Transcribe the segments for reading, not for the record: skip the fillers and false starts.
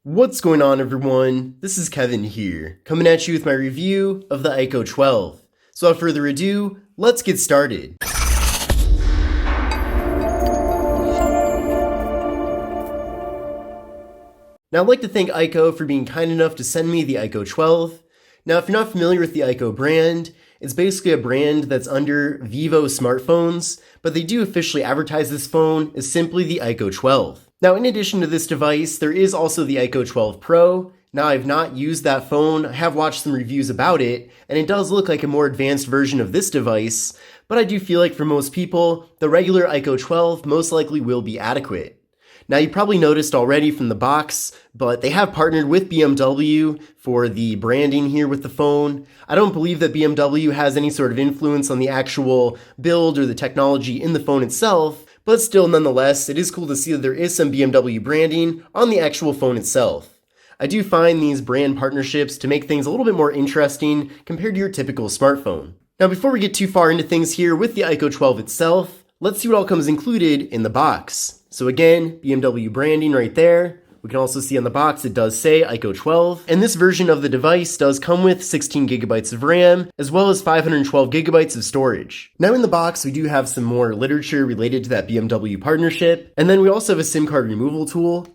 What's going on, everyone? This is Kevin here, coming at you with my review of the IQOO 12. So without further ado, let's get started. Now I'd like to thank IQOO for being kind enough to send me the IQOO 12. Now if you're not familiar with the IQOO brand, it's basically a brand that's under Vivo smartphones, but they do officially advertise this phone as simply the IQOO 12. Now, in addition to this device, there is also the IQOO 12 Pro. Now, I've not used that phone, I have watched some reviews about it, and it does look like a more advanced version of this device, but I do feel like for most people, the regular IQOO 12 most likely will be adequate. Now, you probably noticed already from the box, but they have partnered with BMW for the branding here with the phone. I don't believe that BMW has any sort of influence on the actual build or the technology in the phone itself, but still, nonetheless, it is cool to see that there is some BMW branding on the actual phone itself. I do find these brand partnerships to make things a little bit more interesting compared to your typical smartphone. Now, before we get too far into things here with the IQOO 12 itself, let's see what all comes included in the box. So again, BMW branding right there. We can also see on the box it does say IQOO 12, and this version of the device does come with 16 gigabytes of RAM, as well as 512 gigabytes of storage. Now in the box, we do have some more literature related to that BMW partnership, and then we also have a SIM card removal tool.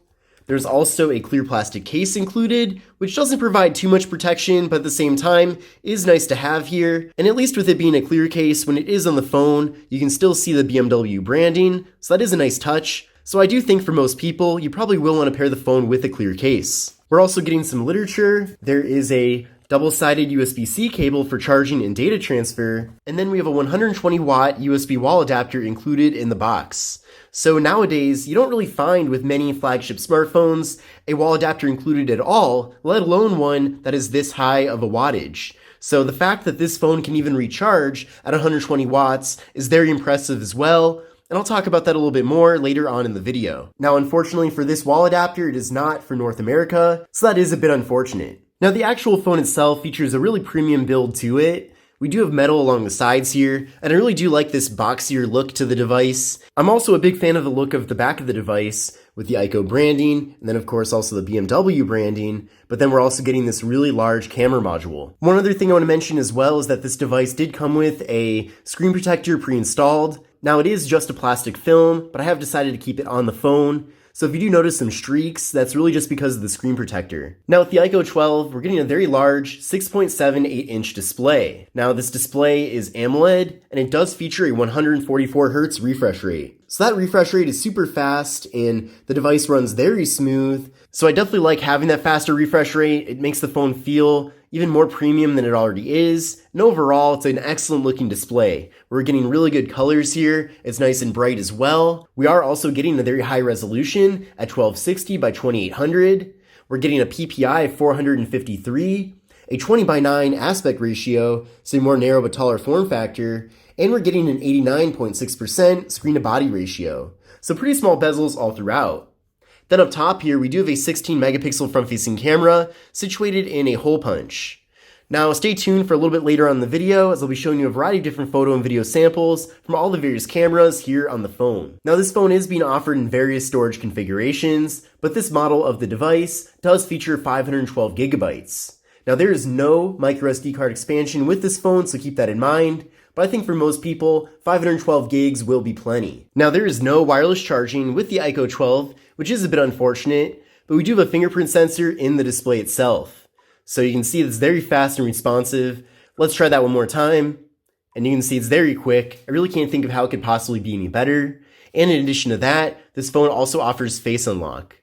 There's also a clear plastic case included, which doesn't provide too much protection, but at the same time is nice to have here. And at least with it being a clear case, when it is on the phone, you can still see the BMW branding, so that is a nice touch. So I do think for most people, you probably will want to pair the phone with a clear case. We're also getting some literature. There is a double-sided USB-C cable for charging and data transfer, and then we have a 120-watt USB wall adapter included in the box. So nowadays, you don't really find with many flagship smartphones a wall adapter included at all, let alone one that is this high of a wattage. So the fact that this phone can even recharge at 120 watts is very impressive as well. And I'll talk about that a little bit more later on in the video. Now, unfortunately for this wall adapter, it is not for North America, so that is a bit unfortunate. Now, the actual phone itself features a really premium build to it. We do have metal along the sides here, and I really do like this boxier look to the device. I'm also a big fan of the look of the back of the device with the IQOO branding, and then of course also the BMW branding, but then we're also getting this really large camera module. One other thing I want to mention as well is that this device did come with a screen protector pre-installed. Now it is just a plastic film, but I have decided to keep it on the phone. So if you do notice some streaks, that's really just because of the screen protector. Now with the IQOO 12, we're getting a very large 6.78-inch display. Now this display is AMOLED, and it does feature a 144 Hz refresh rate. So that refresh rate is super fast, and the device runs very smooth. So I definitely like having that faster refresh rate. It makes the phone feel even more premium than it already is. And overall, it's an excellent looking display. We're getting really good colors here. It's nice and bright as well. We are also getting a very high resolution at 1260 by 2800. We're getting a PPI of 453, a 20:9 aspect ratio, so a more narrow but taller form factor, and we're getting an 89.6% screen to body ratio. So pretty small bezels all throughout. Then up top here, we do have a 16 megapixel front-facing camera situated in a hole punch. Now stay tuned for a little bit later on in the video, as I'll be showing you a variety of different photo and video samples from all the various cameras here on the phone. Now this phone is being offered in various storage configurations, but this model of the device does feature 512 gigabytes. Now there is no microSD card expansion with this phone, so keep that in mind. But I think for most people, 512 gigs will be plenty. Now there is no wireless charging with the IQOO 12, which is a bit unfortunate, but we do have a fingerprint sensor in the display itself. So you can see it's very fast and responsive. Let's try that one more time. And you can see it's very quick. I really can't think of how it could possibly be any better. And in addition to that, this phone also offers face unlock.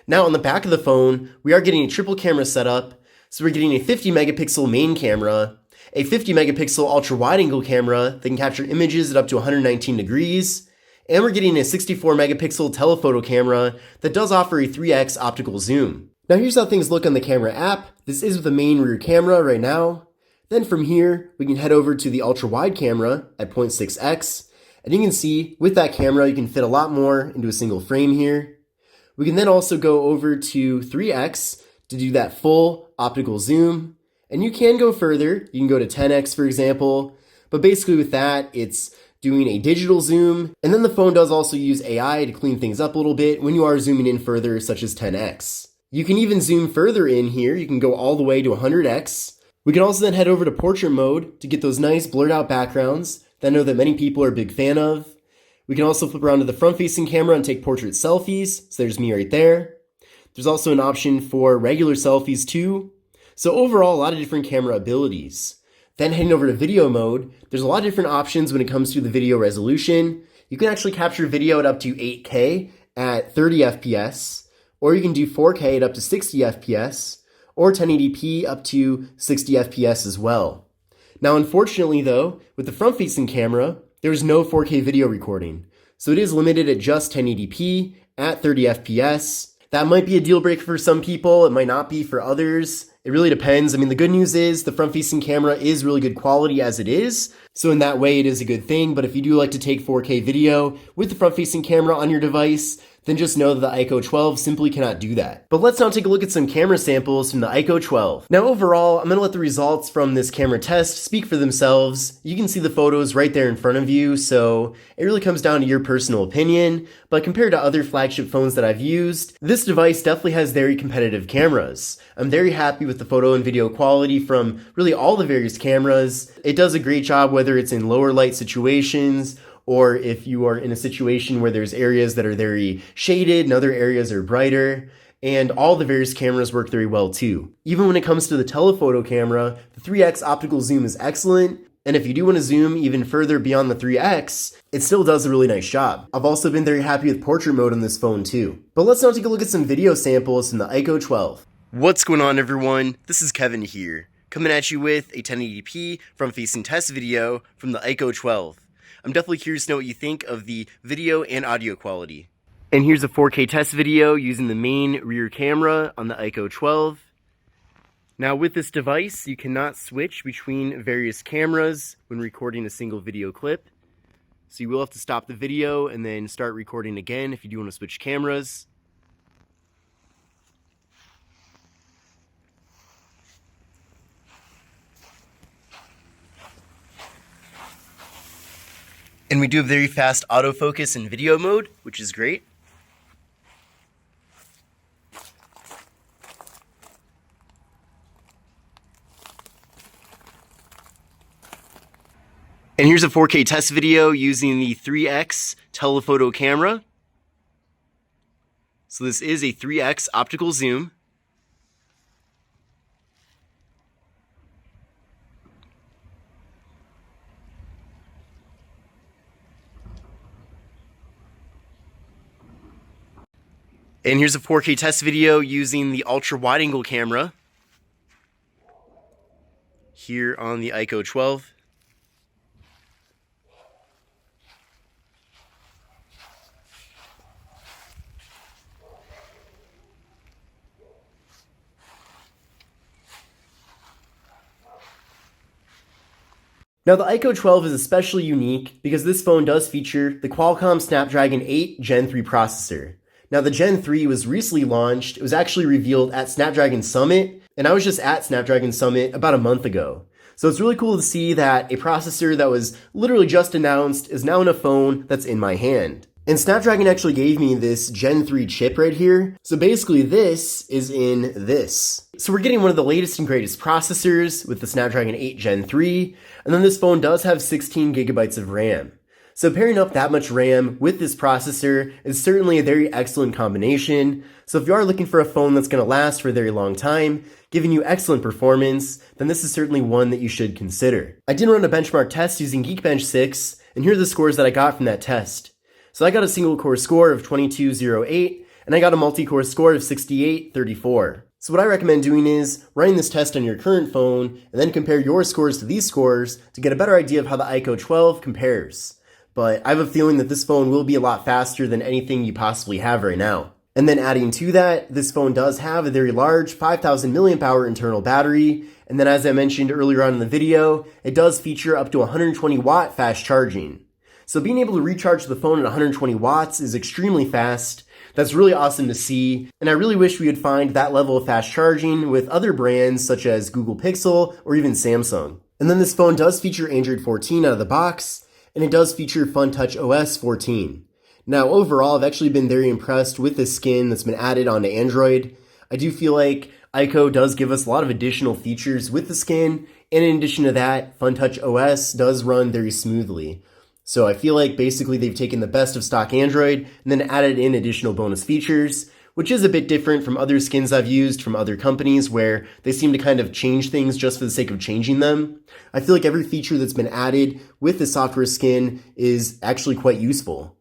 Now on the back of the phone, we are getting a triple camera setup. So we're getting a 50 megapixel main camera, a 50 megapixel ultra wide angle camera that can capture images at up to 119 degrees, and we're getting a 64 megapixel telephoto camera that does offer a 3x optical zoom. Now here's how things look on the camera app. This is with the main rear camera right now. Then from here, we can head over to the ultra wide camera at 0.6x, and you can see with that camera, you can fit a lot more into a single frame here. We can then also go over to 3x to do that full optical zoom. And you can go further. You can go to 10x, for example. But basically with that, it's doing a digital zoom. And then the phone does also use AI to clean things up a little bit when you are zooming in further, such as 10x. You can even zoom further in here. You can go all the way to 100x. We can also then head over to portrait mode to get those nice blurred out backgrounds that I know that many people are a big fan of. We can also flip around to the front-facing camera and take portrait selfies. So there's me right there. There's also an option for regular selfies too. So overall, a lot of different camera abilities. Then heading over to video mode, there's a lot of different options when it comes to the video resolution. You can actually capture video at up to 8K at 30 FPS, or you can do 4K at up to 60 FPS, or 1080p up to 60 FPS as well. Now, unfortunately though, with the front-facing camera, there's no 4K video recording. So it is limited at just 1080p at 30 FPS. That might be a deal breaker for some people. It might not be for others. It really depends. I mean, the good news is the front-facing camera is really good quality as it is. So in that way, it is a good thing. But if you do like to take 4K video with the front-facing camera on your device, then just know that the IQOO 12 simply cannot do that. But let's now take a look at some camera samples from the IQOO 12. Now overall, I'm going to let the results from this camera test speak for themselves. You can see the photos right there in front of you, so it really comes down to your personal opinion. But compared to other flagship phones that I've used, this device definitely has very competitive cameras. I'm very happy with the photo and video quality from really all the various cameras. It does a great job whether it's in lower light situations or if you are in a situation where there's areas that are very shaded and other areas are brighter. And all the various cameras work very well too. Even when it comes to the telephoto camera, the 3x optical zoom is excellent. And if you do want to zoom even further beyond the 3x, it still does a really nice job. I've also been very happy with portrait mode on this phone too. But let's now take a look at some video samples from the IQOO 12. What's going on, everyone? This is Kevin here, coming at you with a 1080p front-facing test video from the IQOO 12. I'm definitely curious to know what you think of the video and audio quality. And here's a 4K test video using the main rear camera on the IQOO 12. Now with this device, you cannot switch between various cameras when recording a single video clip. So you will have to stop the video and then start recording again if you do want to switch cameras. And we do have very fast autofocus in video mode, which is great. And here's a 4K test video using the 3x telephoto camera. So this is a 3x optical zoom. And here's a 4K test video using the ultra wide angle camera here on the IQOO 12. Now the IQOO 12 is especially unique because this phone does feature the Qualcomm Snapdragon 8 Gen 3 processor. Now the Gen 3 was recently launched. It was actually revealed at Snapdragon Summit, and I was just at Snapdragon Summit about a month ago. So it's really cool to see that a processor that was literally just announced is now in a phone that's in my hand. And Snapdragon actually gave me this Gen 3 chip right here. So basically this is in this. So we're getting one of the latest and greatest processors with the Snapdragon 8 Gen 3, and then this phone does have 16 gigabytes of RAM. So pairing up that much RAM with this processor is certainly a very excellent combination. So if you are looking for a phone that's going to last for a very long time, giving you excellent performance, then this is certainly one that you should consider. I did run a benchmark test using Geekbench 6, and here are the scores that I got from that test. So I got a single core score of 2208, and I got a multi-core score of 6834. So what I recommend doing is running this test on your current phone, and then compare your scores to these scores to get a better idea of how the IQOO 12 compares. But I have a feeling that this phone will be a lot faster than anything you possibly have right now. And then adding to that, this phone does have a very large 5,000 milliamp hour internal battery. And then as I mentioned earlier on in the video, it does feature up to 120 watt fast charging. So being able to recharge the phone at 120 watts is extremely fast. That's really awesome to see. And I really wish we would find that level of fast charging with other brands such as Google Pixel or even Samsung. And then this phone does feature Android 14 out of the box, and it does feature FunTouch OS 14. Now overall, I've actually been very impressed with the skin that's been added onto Android. I do feel like IQOO does give us a lot of additional features with the skin, and in addition to that, FunTouch OS does run very smoothly. So I feel like basically they've taken the best of stock Android and then added in additional bonus features, which is a bit different from other skins I've used from other companies where they seem to kind of change things just for the sake of changing them. I feel like every feature that's been added with the software skin is actually quite useful.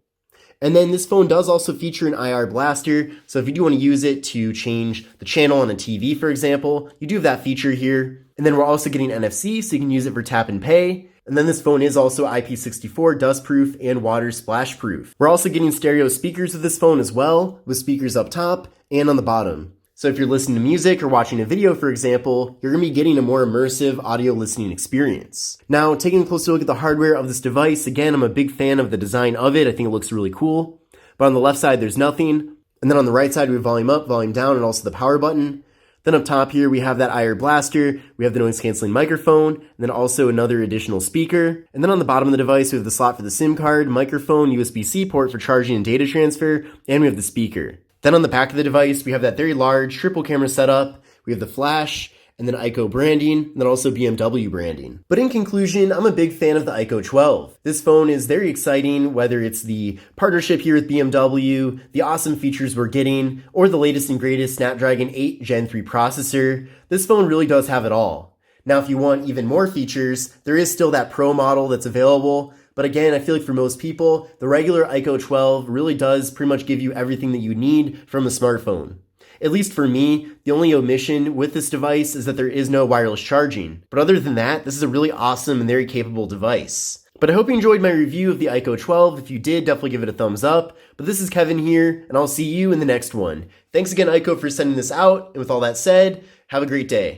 And then this phone does also feature an IR blaster, so if you do want to use it to change the channel on a TV, for example, you do have that feature here. And then we're also getting NFC, so you can use it for tap and pay. And then this phone is also IP64 dustproof and water splash proof. We're also getting stereo speakers with this phone as well, with speakers up top and on the bottom. So if you're listening to music or watching a video, for example, you're going to be getting a more immersive audio listening experience. Now, taking a closer look at the hardware of this device, again, I'm a big fan of the design of it. I think it looks really cool. But on the left side, there's nothing. And then on the right side, we have volume up, volume down, and also the power button. Then up top here, we have that IR blaster, we have the noise canceling microphone, and then also another additional speaker. And then on the bottom of the device, we have the slot for the SIM card, microphone, USB-C port for charging and data transfer, and we have the speaker. Then on the back of the device, we have that very large triple camera setup, we have the flash, and then IQOO branding, and then also BMW branding. But in conclusion, I'm a big fan of the IQOO 12. This phone is very exciting, whether it's the partnership here with BMW, the awesome features we're getting, or the latest and greatest Snapdragon 8 Gen 3 processor. This phone really does have it all. Now, if you want even more features, there is still that Pro model that's available. But again, I feel like for most people, the regular IQOO 12 really does pretty much give you everything that you need from a smartphone. At least for me, the only omission with this device is that there is no wireless charging. But other than that, this is a really awesome and very capable device. But I hope you enjoyed my review of the IQOO 12. If you did, definitely give it a thumbs up. But this is Kevin here, and I'll see you in the next one. Thanks again, IQOO, for sending this out. And with all that said, have a great day.